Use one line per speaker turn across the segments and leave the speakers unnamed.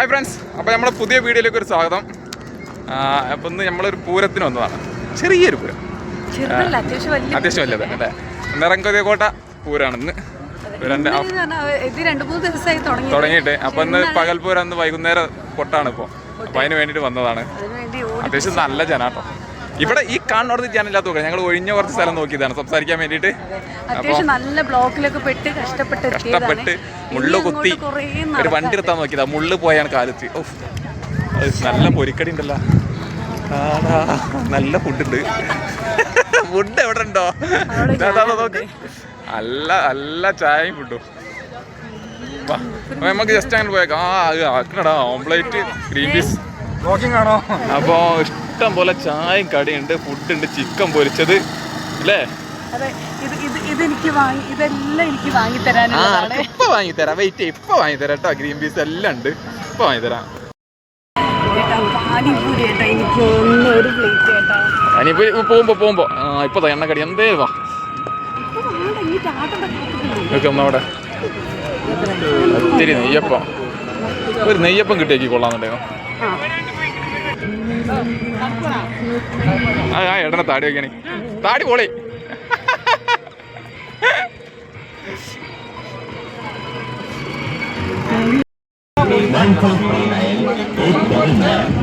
Hi friends, അപ്പോൾ നമ്മുടെ പുതിയ വീഡിയോയിലേക്ക് ഒരു സ്വാഗതം. അപ്പോൾ ഇന്ന് നമ്മളൊരു പൂരത്തിന് വന്നതാണ്. ചെറിയൊരു പൂരം, അത്യാവശ്യം വലുത് അല്ലേ. നിറങ്കോട്ട പൂരമാണ് ഇന്ന്. തുടങ്ങിയിട്ട് അപ്പോൾ ഇന്ന് പകൽപൂരം, ഇന്ന് വൈകുന്നേരം കൊട്ടാണ് ഇപ്പോൾ. അപ്പോൾ അതിന് വേണ്ടിയിട്ട് വന്നതാണ്. അത്യാവശ്യം നല്ല ജനാട്ടോ. ഇവിടെ ഈ കാണുന്നോടത്ത് ജനമില്ലാത്ത നോക്കാം. ഞങ്ങൾ ഒഴിഞ്ഞ കുറച്ച് സ്ഥലം നോക്കിയതാണ് സംസാരിക്കാൻ വേണ്ടിയിട്ട്.
അത്യാവശ്യം നല്ല ബ്ലോക്കിലൊക്കെ പെട്ട് കഷ്ടപ്പെട്ട്
മുള്ളു കുത്തി ഒരു വണ്ടി എടുത്താൽ നോക്കിയതാ. മുള്ളു പോയാണ് കാലത്ത്. നല്ല പൊരിക്കടി ഉണ്ടല്ലോ, നല്ല ഫുഡ് ഉണ്ട്. ഫുഡ് എവിടെ ഉണ്ടോ നോക്ക്. നല്ല ചായയും ഫുഡും. നമുക്ക് ജസ്റ്റ് അങ്ങനെ പോയേക്കാം. ആക്കണടാ ഓംപ്ലേറ്റ് ഗ്രീൻ പീസ് ആണോ. അപ്പോൾ ഇഷ്ടം പോലെ ചായയും കടിയുണ്ട്, ഫുഡുണ്ട്, ചിക്കൻ പൊരിച്ചത് അല്ലേ. ഇപ്പൊ വാങ്ങിത്തരാം, വെയിറ്റ് ചെയ്യും, ഇപ്പൊ വാങ്ങിത്തരാം കേട്ടോ. ഗ്രീൻ പീസ് എല്ലാം ഉണ്ട്, ഇപ്പൊ വാങ്ങിത്തരാം. പോകുമ്പോ ഇപ്പൊ എണ്ണക്കടി എന്തേ വാ ഒന്നവിടെ ഒത്തിരി നെയ്യപ്പം. ഒരു നെയ്യപ്പം കിട്ടിയേക്ക് കൊള്ളാന്നുണ്ടോ. എടനെ താടി വെക്കണേ, താടി പോളി.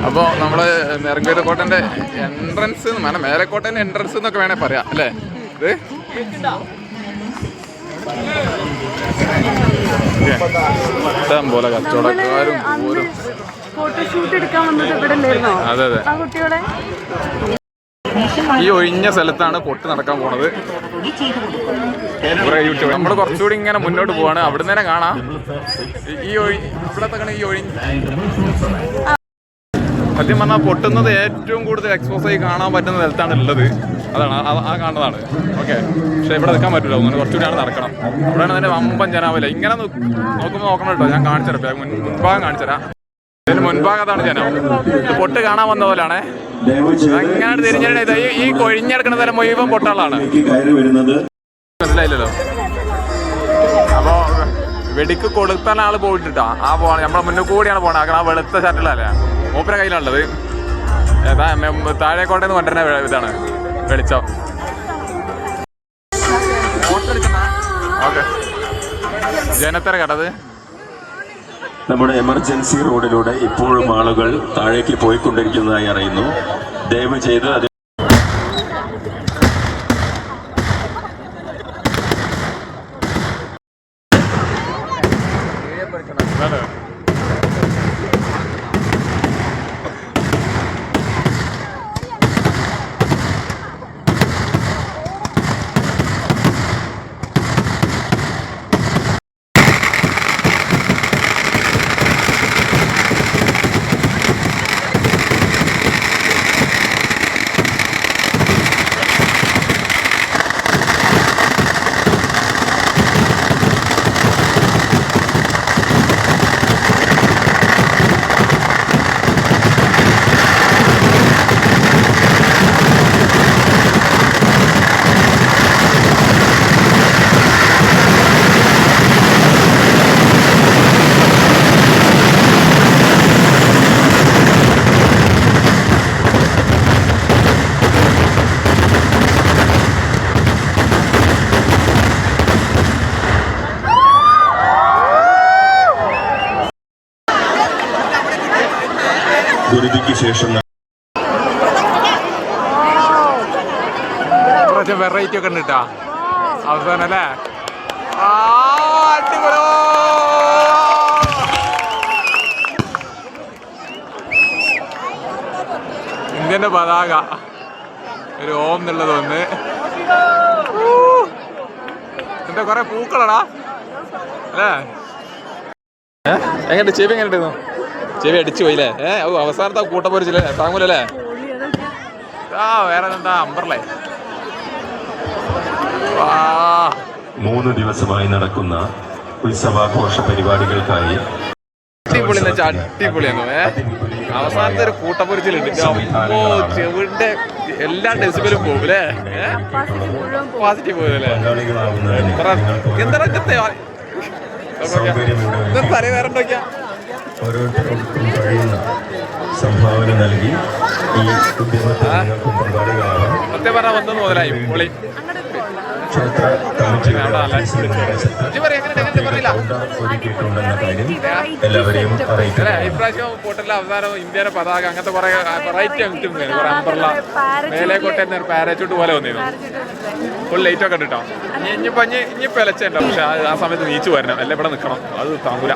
അപ്പോൾ നമ്മള് നെറുങ്കോട്ടൻ്റെ എൻട്രൻസ്, മേലെക്കോട്ടൻ്റെ എൻട്രൻസ് എന്നൊക്കെ വേണേ പറയാം അല്ലേ. ഇത് ഇഷ്ടം പോലെ കച്ചവടക്കാരും അതെ അതെ. ഈ ഒഴിഞ്ഞ സ്ഥലത്താണ് പൊട്ട് നടക്കാൻ പോണത്. നമ്മൾ കുറച്ചുകൂടി ഇങ്ങനെ മുന്നോട്ട് പോവാണ്. അവിടെ നിന്ന് തന്നെ കാണാം ഈ ഇവിടത്തെ ഈ ഒഴിഞ്ഞ. സത്യം പറഞ്ഞാൽ പൊട്ടുന്നത് ഏറ്റവും കൂടുതൽ എക്സ്പോസ് ആയി കാണാൻ പറ്റുന്ന സ്ഥലത്താണ് ഉള്ളത്. അതാണ് ആ കാണുന്നതാണ്. ഓക്കെ, പക്ഷെ ഇവിടെ നിൽക്കാൻ പറ്റില്ല. ഒന്നും കുറച്ചുകൂടിയാണ് നടക്കണം. ഇവിടെയാണ് അതിൻ്റെ വമ്പൻ ജനാവില്ല. ഇങ്ങനെ നോക്കണം കേട്ടോ. ഞാൻ കാണിച്ചുതരാം, മുൻഭാഗം കാണിച്ചുതരാം. ഇതിന് മുൻഭാഗത്താണ് ജനം. ഇത് പൊട്ട് കാണാൻ വന്ന പോലെയാണേ. അങ്ങനെ തിരിഞ്ഞിട്ട് ഈ കൊഴിഞ്ഞെടുക്കുന്ന തരം മുഴുവൻ പൊട്ടുകളാണ്. മനസ്സിലായില്ലല്ലോ. അപ്പോ വെടിക്ക് കൊടുത്താൽ ആള് പോയിട്ടാ ആ പോണ. നമ്മളെ മുന്നിൽ കൂടിയാണ് പോണത്. ആ വെളുത്ത ഷർട്ടിലല്ലേ മൂപ്പര കയ്യിലുള്ളത്. താഴേക്കോട്ടേന്ന് കൊണ്ടുവരുന്ന ഇതാണ് വെളിച്ചം. ഓക്കെ, ജനത്തിര കണ്ടത്.
നമ്മുടെ എമർജൻസി റോഡിലൂടെ ഇപ്പോഴും ആളുകൾ താഴേക്ക് പോയിക്കൊണ്ടിരിക്കുന്നതായി അറിയുന്നു. ദയവ് ചെയ്ത് അത് ദുരിതയ്ക്ക് ശേഷം
വെറൈറ്റി ഒക്കെ ഉണ്ട് കേട്ടോ അവസാനം അല്ലേ. ഇന്ത്യന്റെ പതാക ഒരു ഓം എന്നുള്ളത് ഒന്ന്. എന്താ കൊറേ പൂക്കളടാ അല്ലേ. എങ്ങനെ ചെവി എങ്ങനെ ഉണ്ടായിരുന്നു? ചെവി അടിച്ചു പോയില്ലേ. അവസാനത്തെ കൂട്ടപ്പൊരിച്ചില്ലേ, താങ്ങൂലല്ലേ. വേറെ എന്താ അമ്പർലേ.
3 ദിവസമായി നടക്കുന്ന ഉത്സവാഘോഷ പരിപാടികൾക്കായി
അടിപൊളിയായിരുന്നു. അവസാനത്തെ ഒരു കൂട്ടപ്പൊരിച്ചിലുണ്ട്. ചെവിന്റെ എല്ലാ ഡെസിബലും പോകും അല്ലേ. പോസിറ്റീവ് പോയല്ലേ. എന്താ വേറെ നോക്കിയാ
ഓരോരുത്തർക്കും കഴിയുന്ന സംഭാവന നൽകി ഈ ഉദ്യമത്തിൽ നിങ്ങൾക്കും പങ്കാളികളാവാം.
സത്യം പറഞ്ഞാൽ വന്നു മുതലായി പൊളി.
ക്ഷേത്ര കമ്മിറ്റിയുടെ ഓഫീസിൽ നിർദ്ദേശത്തിൽ ഒരുക്കിയിട്ടുണ്ടെന്ന കാര്യം എല്ലാവരെയും അറിയിക്കുക.
ഇപ്രാവശ്യം പോട്ടിലെ അവസാനം ഇന്ത്യയുടെ പതാക അങ്ങനത്തെ കുറെ വെറൈറ്റി ഐറ്റം കുറെ അമ്പർല മേലേക്കോട്ടെ പാരച്ചൂട്ട് പോലെ വന്നിരുന്നു. ഫുൾ ലൈറ്റ് ഒക്കെ ഇട്ടോ. ഇനിയിപ്പോ ഇലച്ചുണ്ടോ, പക്ഷെ ആ സമയത്ത് നീച്ചു വരണം, അല്ലെ ഇവിടെ നിൽക്കണം, അത് താങ്ങൂല.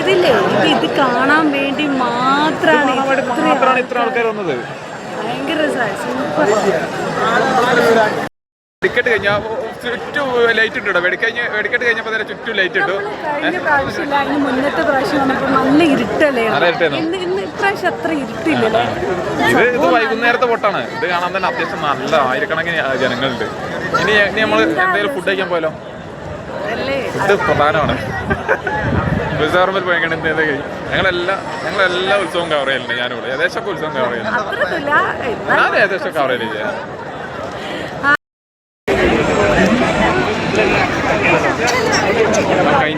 ഇതില്ലേ ഇത് കാണാൻ വേണ്ടി മാത്രമാണ്
ഇത്ര ആൾക്കാർ വന്നത്.
ഭയങ്കര രസമായി, സൂപ്പർ.
വെടിക്കെട്ട് കഴിഞ്ഞാൽ ചുറ്റും ലൈറ്റ് ഇട്ടോ. വെടിക്കെട്ട് കഴിഞ്ഞപ്പോൾ തന്നെ ചുറ്റും ലൈറ്റ് ഇട്ടു.
കഴിഞ്ഞ പ്രാവശ്യമില്ല, അതിന് മുന്നത്തെ പ്രാവശ്യം വന്നപ്പോൾ നല്ല ഇരുട്ടല്ലേ. ഇന്ന് ഇപ്രാവശ്യം അത്ര ഇരുട്ടില്ലല്ലേ.
ഇത് വൈകുന്നേരത്തെ പൊട്ടാണ്. ഇത് കാണാൻ തന്നെ അത്യാവശ്യം നല്ല ആയിരക്കണക്കിന് ജനങ്ങളുണ്ട്. ഇനി നമ്മൾ എന്തെങ്കിലും ഫുഡ് കഴിക്കാൻ പോയാലോ? ഫുഡ് പ്രധാനമാണ്. റിസർവിൽ പോയി എന്തെങ്കിലും ഞങ്ങളെല്ലാ ഉത്സവം കവർ ചെയ്യലുണ്ട്. ഞാനിവിടെ ഏകദേശമൊക്കെ ഉത്സവം കവർ ചെയ്യുന്നുണ്ട്. ഞാൻ ഏകദേശം കവർ ചെയ്യില്ല.